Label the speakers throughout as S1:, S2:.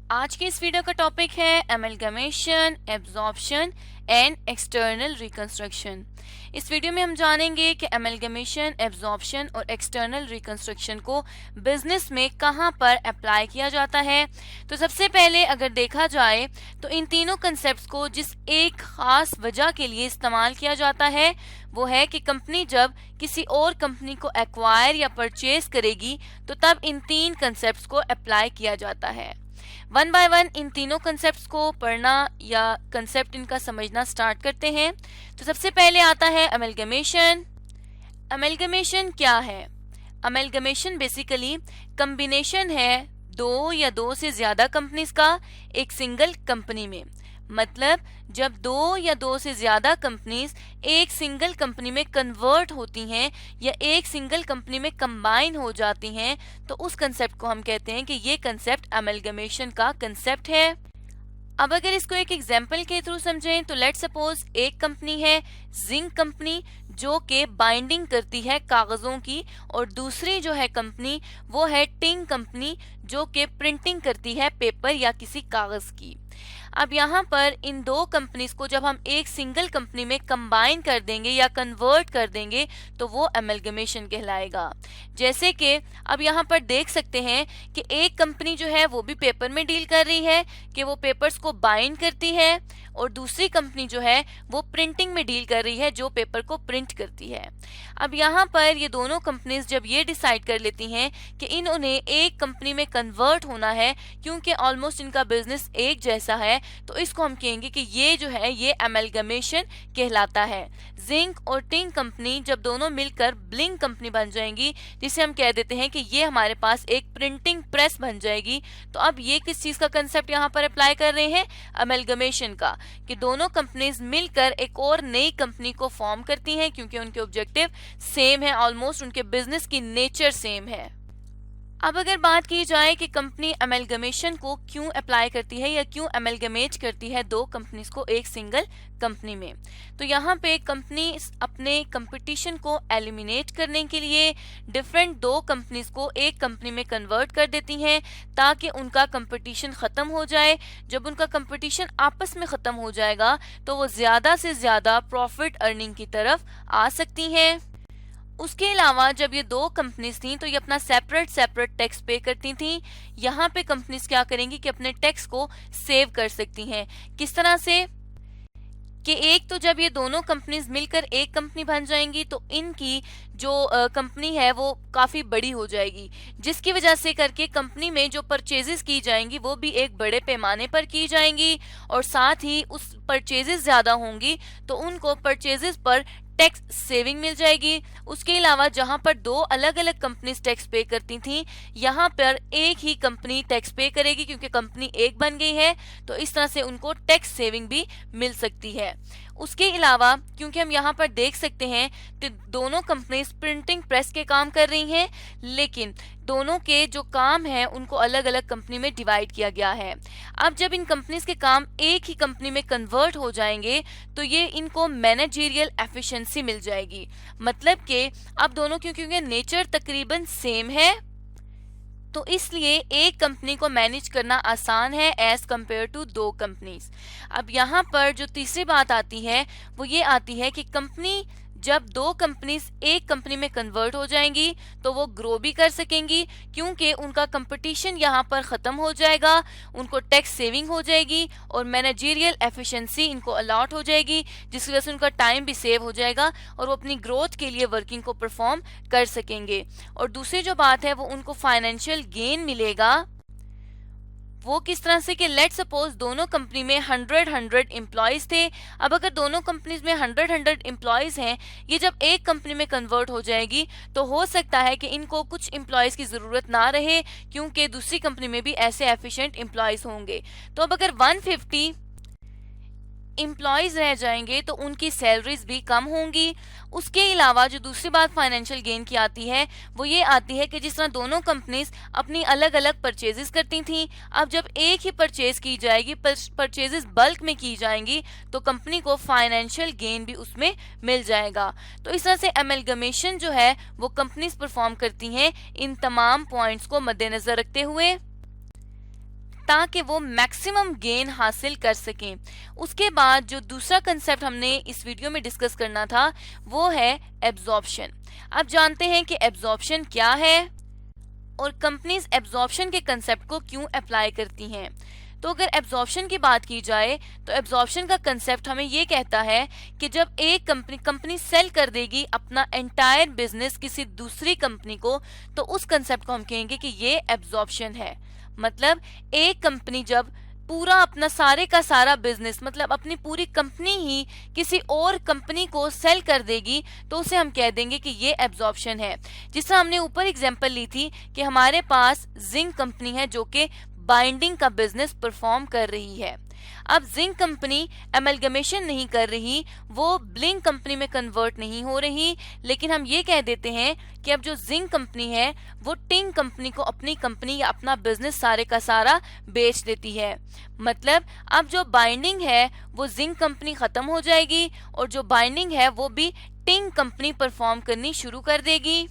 S1: आज के इस वीडियो का टॉपिक है amalgamation, absorption and external reconstruction. इस वीडियो में हम जानेंगे कि एमलगमेशन, एब्जॉर्प्शन और एक्सटर्नल रिकंस्ट्रक्शन को बिजनेस में कहाँ पर अप्लाई किया जाता है। तो सबसे पहले अगर देखा जाए तो इन तीनों कंसेप्ट्स को जिस एक खास वजह के लिए इस्तेमाल किया जाता है वो है कि कंपनी जब किसी और कंपनी को एक्वायर या परचेज करेगी तो तब इन तीन कंसेप्ट्स को अप्लाई किया जाता है। वन बाय वन इन तीनों कंसेप्ट्स को पढ़ना या कंसेप्ट इनका समझना स्टार्ट करते हैं। तो सबसे पहले आता है अमेलगमेशन। अमेलगमेशन क्या है? अमेलगमेशन बेसिकली कॉम्बिनेशन है दो या दो से ज्यादा कंपनीज का एक सिंगल कंपनी में। मतलब जब दो या दो से ज्यादा कंपनीज एक सिंगल कंपनी में कन्वर्ट होती हैं या एक सिंगल कंपनी में कंबाइन हो जाती हैं तो उस कंसेप्ट को हम कहते हैं कि ये कंसेप्ट अमेलगमेशन का कंसेप्ट है। अब अगर इसको एक एग्जाम्पल के थ्रू समझें तो लेट्स सपोज एक कंपनी है जिंक कंपनी जो कि बाइंडिंग करती है कागजों की, और दूसरी जो है कंपनी वो है टिंग कंपनी जो कि प्रिंटिंग करती है पेपर या किसी कागज की। अब यहाँ पर इन दो कंपनीज को जब हम एक सिंगल कंपनी में कंबाइन कर देंगे या कन्वर्ट कर देंगे तो वो अमेलगमेशन कहलाएगा। जैसे कि अब यहाँ पर देख सकते हैं कि एक कंपनी जो है वो भी पेपर में डील कर रही है कि वो पेपर्स को बाइंड करती है, और दूसरी कंपनी जो है वो प्रिंटिंग में डील कर रही है जो पेपर को प्रिंट करती है। अब यहाँ पर ये दोनों कंपनीज जब ये डिसाइड कर लेती हैं कि इन्होंने एक कंपनी में कन्वर्ट होना है क्योंकि ऑलमोस्ट इनका बिजनेस एक जैसा है, तो इसको हम कहेंगे कि ये जो है ये अमेलगमेशन कहलाता है। जिंक और टिंग कंपनी जब दोनों मिलकर ब्लिंग कंपनी बन जाएंगी जिसे हम कह देते हैं कि ये हमारे पास एक प्रिंटिंग प्रेस बन जाएगी। तो अब ये किस चीज का कंसेप्ट यहाँ पर अप्लाई कर रहे हैं? अमेलगमेशन का, कि दोनों कंपनीज मिलकर एक और नई कंपनी को फॉर्म करती हैं क्योंकि उनके ऑब्जेक्टिव सेम है, ऑलमोस्ट उनके बिजनेस की नेचर सेम है। अब अगर बात की जाए कि कंपनी अमेलगमेशन को क्यों अप्लाई करती है या क्यों अमेलगमेट करती है दो कंपनीज को एक सिंगल कंपनी में, तो यहाँ पे कंपनी अपने कंपटीशन को एलिमिनेट करने के लिए डिफरेंट दो कंपनीज को एक कंपनी में कन्वर्ट कर देती हैं ताकि उनका कंपटीशन खत्म हो जाए। जब उनका कंपटीशन आपस में खत्म हो जाएगा तो वो ज्यादा से ज्यादा प्रॉफिट अर्निंग की तरफ आ सकती हैं। उसके अलावा जब ये दो कंपनीज थी तो ये अपना सेपरेट टैक्स पे करती थी। यहाँ पे कंपनीज क्या करेंगी कि अपने टैक्स को सेव कर सकती हैं। किस तरह से? कि एक तो जब ये दोनों कंपनीज मिलकर एक कंपनी बन जाएंगी तो इनकी जो कंपनी है वो काफी बड़ी हो जाएगी, जिसकी वजह से करके कंपनी में जो परचेजेस की जाएंगी वो भी एक बड़े पैमाने पर की जाएंगी, और साथ ही उस परचेजेस ज्यादा होंगी तो उनको परचेजेस पर टैक्स सेविंग मिल जाएगी। उसके अलावा जहां पर दो अलग अलग कंपनीज टैक्स पे करती थी यहाँ पर एक ही कंपनी टैक्स पे करेगी क्योंकि कंपनी एक बन गई है, तो इस तरह से उनको टैक्स सेविंग भी मिल सकती है। उसके अलावा क्योंकि हम यहाँ पर देख सकते हैं कि दोनों कंपनीज प्रिंटिंग प्रेस के काम कर रही हैं, लेकिन दोनों के जो काम है उनको अलग अलग कंपनी में डिवाइड किया गया है। अब जब इन कंपनीज के काम एक ही कंपनी में कन्वर्ट हो जाएंगे तो ये इनको मैनेजरियल एफिशिएंसी मिल जाएगी। मतलब कि अब दोनों क्योंकि नेचर तकरीबन सेम है तो इसलिए एक कंपनी को मैनेज करना आसान है एज कम्पेयर टू दो कंपनीज। अब यहाँ पर जो तीसरी बात आती है वो ये आती है कि कंपनी जब दो कंपनीज एक कंपनी में कन्वर्ट हो जाएंगी तो वो ग्रो भी कर सकेंगी क्योंकि उनका कंपटीशन यहाँ पर खत्म हो जाएगा, उनको टैक्स सेविंग हो जाएगी और मैनेजरियल एफिशिएंसी इनको अलॉट हो जाएगी, जिसकी वजह से उनका टाइम भी सेव हो जाएगा और वो अपनी ग्रोथ के लिए वर्किंग को परफॉर्म कर सकेंगे। और दूसरी जो बात है वो उनको फाइनेंशियल गेन मिलेगा। वो किस तरह से कि लेट सपोज दोनों कंपनी में 100 एम्प्लॉयज थे। अब अगर दोनों कंपनीज में 100 एम्प्लॉयज हैं, ये जब एक कंपनी में कन्वर्ट हो जाएगी तो हो सकता है कि इनको कुछ एम्प्लॉयज की जरूरत ना रहे क्योंकि दूसरी कंपनी में भी ऐसे एफिशिएंट एम्प्लॉयज होंगे। तो अब अगर 150 एम्प्लॉयज रह जाएंगे तो उनकी सैलरीज भी कम होंगी। उसके अलावा जो दूसरी बात फाइनेंशियल गेन की आती है वो ये आती है कि जिस तरह दोनों कंपनीज अपनी अलग अलग परचेजेस करती थी, अब जब एक ही परचेज की जाएगी, परचेजेस बल्क में की जाएंगी तो कंपनी को फाइनेंशियल गेन भी उसमें मिल जाएगा। तो इस तरह से अमेलगमेशन जो है वो कंपनीज परफॉर्म करती हैं इन तमाम पॉइंट्स को मद्देनजर रखते हुए। ताकि वो मैक्सिमम गेन हासिल कर सकें। उसके बाद जो दूसरा कंसेप्ट हमने इस वीडियो में डिस्कस करना था वो है एब्जॉर्प्शन। आप जानते हैं कि एब्जॉर्प्शन क्या है और कंपनीज एब्जॉर्प्शन के कंसेप्ट को क्यों अप्लाई करती हैं। तो अगर एब्जॉर्प्शन की बात की जाए तो एब्जॉर्प्शन का कंसेप्ट हमें ये कहता है कि जब एक कंपनी सेल कर देगी अपना एंटायर बिजनेस किसी दूसरी कंपनी को, तो उस कंसेप्ट को हम कहेंगे कि ये एब्जॉर्प्शन है। मतलब एक कंपनी जब पूरा अपना सारे का सारा बिजनेस, मतलब अपनी पूरी कंपनी ही किसी और कंपनी को सेल कर देगी, तो उसे हम कह देंगे कि ये एब्जॉर्प्शन है। जिस तरह हमने ऊपर एग्जांपल ली थी कि हमारे पास जिंक कंपनी है जो कि बाइंडिंग का बिजनेस परफॉर्म कर रही है। अब जिंक कंपनी एमलगमेशन नहीं कर रही, वो ब्लिंक कंपनी में कन्वर्ट नहीं हो रही, लेकिन हम ये कह देते हैं कि अब जो जिंक कंपनी है वो टिंग कंपनी को अपनी कंपनी या अपना बिजनेस सारे का सारा बेच देती है। मतलब अब जो बाइंडिंग है वो जिंक कंपनी खत्म हो जाएगी और जो बाइंडिंग है वो भी टिंग कंपनी परफॉर्म करनी शुरू कर देगी,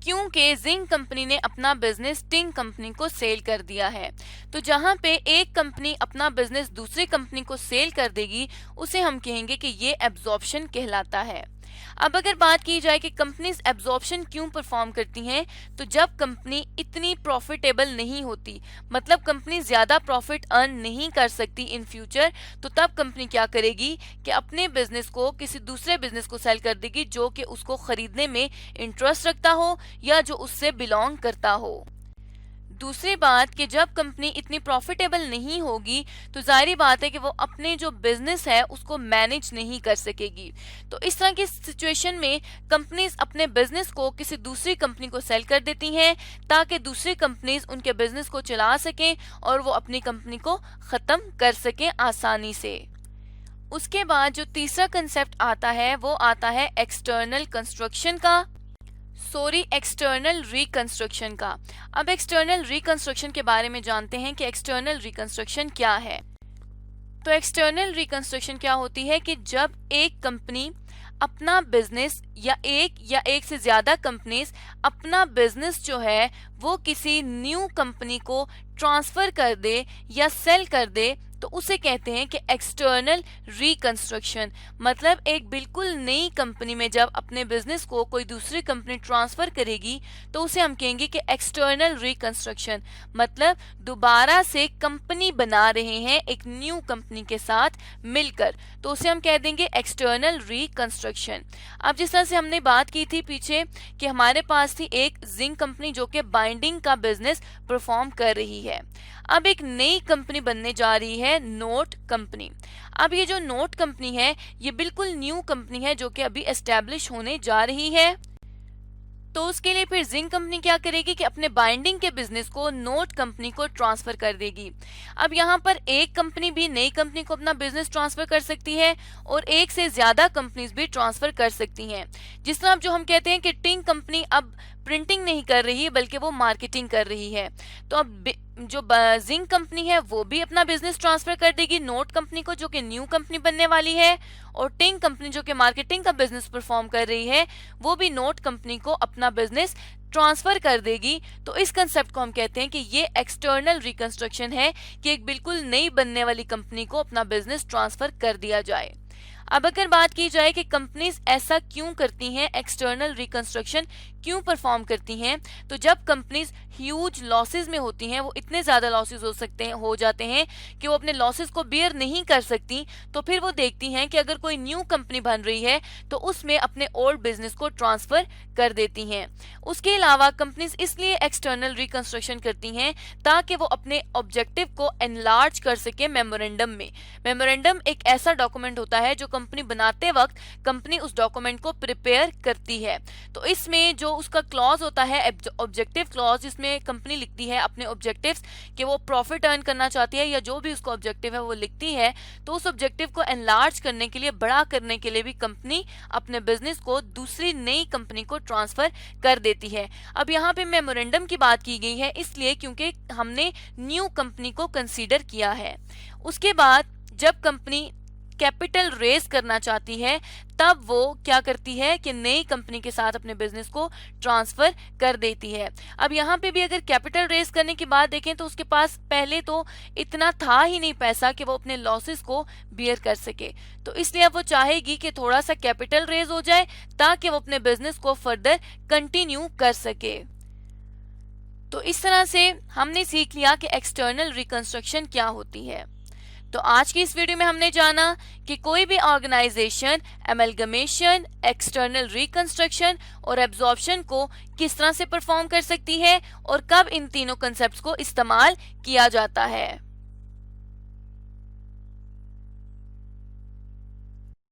S1: क्योंकि जिंक कंपनी ने अपना बिजनेस टिंग कंपनी को सेल कर दिया है। तो जहां पे एक कंपनी अपना बिजनेस दूसरी कंपनी को सेल कर देगी उसे हम कहेंगे कि ये एब्जॉर्प्शन कहलाता है। अब अगर बात की जाए कि कंपनीज एब्जॉर्प्शन क्यों परफॉर्म करती हैं, तो जब कंपनी इतनी प्रॉफिटेबल नहीं होती, मतलब कंपनी ज्यादा प्रॉफिट अर्न नहीं कर सकती इन फ्यूचर, तो तब कंपनी क्या करेगी कि अपने बिजनेस को किसी दूसरे बिजनेस को सेल कर देगी जो कि उसको खरीदने में इंटरेस्ट रखता हो या जो उससे बिलोंग करता हो। दूसरी बात कि जब कंपनी इतनी प्रॉफिटेबल नहीं होगी तो जाहिर बात है कि वो अपने जो बिजनेस है उसको मैनेज नहीं कर सकेगी। तो इस तरह की सिचुएशन में कंपनीज अपने बिजनेस को किसी दूसरी कंपनी को सेल कर देती हैं ताकि दूसरी कंपनीज उनके बिजनेस को चला सकें और वो अपनी कंपनी को खत्म कर सकें आसानी से। उसके बाद जो तीसरा कंसेप्ट आता है वो आता है एक्सटर्नल रिकंस्ट्रक्शन का। अब एक्सटर्नल रिकंस्ट्रक्शन के बारे में जानते हैं कि एक्सटर्नल रिकंस्ट्रक्शन क्या है। तो एक्सटर्नल रिकंस्ट्रक्शन क्या होती है कि जब एक कंपनी अपना बिजनेस या एक से ज्यादा कंपनीज अपना बिजनेस जो है वो किसी न्यू कंपनी को ट्रांसफर कर दे या सेल कर दे, तो उसे कहते हैं कि एक्सटर्नल रिकंस्ट्रक्शन। मतलब एक बिल्कुल नई कंपनी में जब अपने बिजनेस को कोई दूसरी कंपनी ट्रांसफर करेगी तो उसे हम कहेंगे कि एक्सटर्नल रिकंस्ट्रक्शन। मतलब दोबारा से कंपनी बना रहे हैं एक न्यू कंपनी के साथ मिलकर, तो उसे हम कह देंगे एक्सटर्नल रिकंस्ट्रक्शन। अब जिस तरह से हमने बात की थी पीछे कि हमारे पास थी एक जिंक कंपनी जो कि बाइंडिंग का बिजनेस परफॉर्म कर रही है। अब एक नई कंपनी बनने जा रही है नोट कंपनी। अब ये जो नोट कंपनी है ये बिल्कुल न्यू कंपनी है जो कि अभी एस्टेब्लिश होने जा रही है। तो उसके लिए फिर जिंक कंपनी क्या करेगी कि अपने बाइंडिंग के बिजनेस को नोट कंपनी को ट्रांसफर कर देगी। अब यहाँ पर एक कंपनी भी नई कंपनी को अपना बिजनेस ट्रांसफर कर सकती है और एक से ज्यादा कंपनीज भी ट्रांसफर कर सकती हैं। जिस तरह जो हम कहते हैं कि टिंग कंपनी अब प्रिंटिंग नहीं कर रही है बल्कि वो मार्केटिंग कर रही है, तो अब जो जिंक कंपनी है वो भी अपना बिजनेस ट्रांसफर कर देगी नोट कंपनी को जो कि न्यू कंपनी बनने वाली है, और टिंग कंपनी जो कि मार्केटिंग का बिजनेस परफॉर्म कर रही है वो भी नोट कंपनी को अपना बिजनेस ट्रांसफर कर देगी। तो इस कंसेप्ट को हम कहते हैं कि ये एक्सटर्नल रिकंस्ट्रक्शन है कि एक बिल्कुल नई बनने वाली कंपनी को अपना बिजनेस ट्रांसफर कर दिया जाए। अब अगर बात की जाए कि कंपनीज ऐसा क्यों करती हैं, एक्सटर्नल रिकंस्ट्रक्शन क्यों परफॉर्म करती हैं, तो जब कंपनीज ह्यूज लॉसेस में होती हैं, वो इतने ज्यादा लॉसेस हो जाते हैं कि वो अपने लॉसेस को बेयर नहीं कर सकती, तो फिर वो देखती हैं कि अगर कोई न्यू कंपनी बन रही है तो उसमें अपने ओल्ड बिजनेस को ट्रांसफर कर देती हैं। उसके अलावा कंपनीज इसलिए एक्सटर्नल रिकंस्ट्रक्शन करती हैं ताकि वो अपने ऑब्जेक्टिव को एनलार्ज कर सके मेमोरेंडम में। मेमोरेंडम एक ऐसा डॉक्यूमेंट होता है जो कंपनी बनाते वक्त कंपनी उस डॉक्यूमेंट को प्रिपेयर करती है। तो इसमें जो उसका क्लॉज होता है ऑब्जेक्टिव क्लॉज, जिसमें कंपनी लिखती है अपने ऑब्जेक्टिव्स कि वो प्रॉफिट अर्न करना चाहती है या जो भी उसका ऑब्जेक्टिव है वो लिखती है, तो उस ऑब्जेक्टिव को एनलार्ज करने के लिए, बड़ा करने के लिए भी कंपनी अपने बिजनेस को दूसरी नई कंपनी को ट्रांसफर कर देती है। अब यहाँ पे मेमोरेंडम की बात की गई है इसलिए क्योंकि हमने न्यू कंपनी को कंसीडर किया है। उसके बाद जब कंपनी कैपिटल रेज करना चाहती है तब वो क्या करती है कि नई कंपनी के साथ अपने बिजनेस को ट्रांसफर कर देती है। अब यहाँ पे भी अगर कैपिटल रेज करने की बात देखें तो उसके पास पहले तो इतना था ही नहीं पैसा कि वो अपने लॉसेस को बियर कर सके, तो इसलिए अब वो चाहेगी कि थोड़ा सा कैपिटल रेज हो जाए ताकि वो अपने बिजनेस को फर्दर कंटिन्यू कर सके। तो इस तरह से हमने सीख लिया कि एक्सटर्नल रिकंस्ट्रक्शन क्या होती है। तो आज की इस वीडियो में हमने जाना कि कोई भी ऑर्गेनाइजेशन एमलगमेशन, एक्सटर्नल रिकंस्ट्रक्शन और एब्जॉर्प्शन को किस तरह से परफॉर्म कर सकती है और कब इन तीनों कंसेप्ट्स को इस्तेमाल किया जाता है।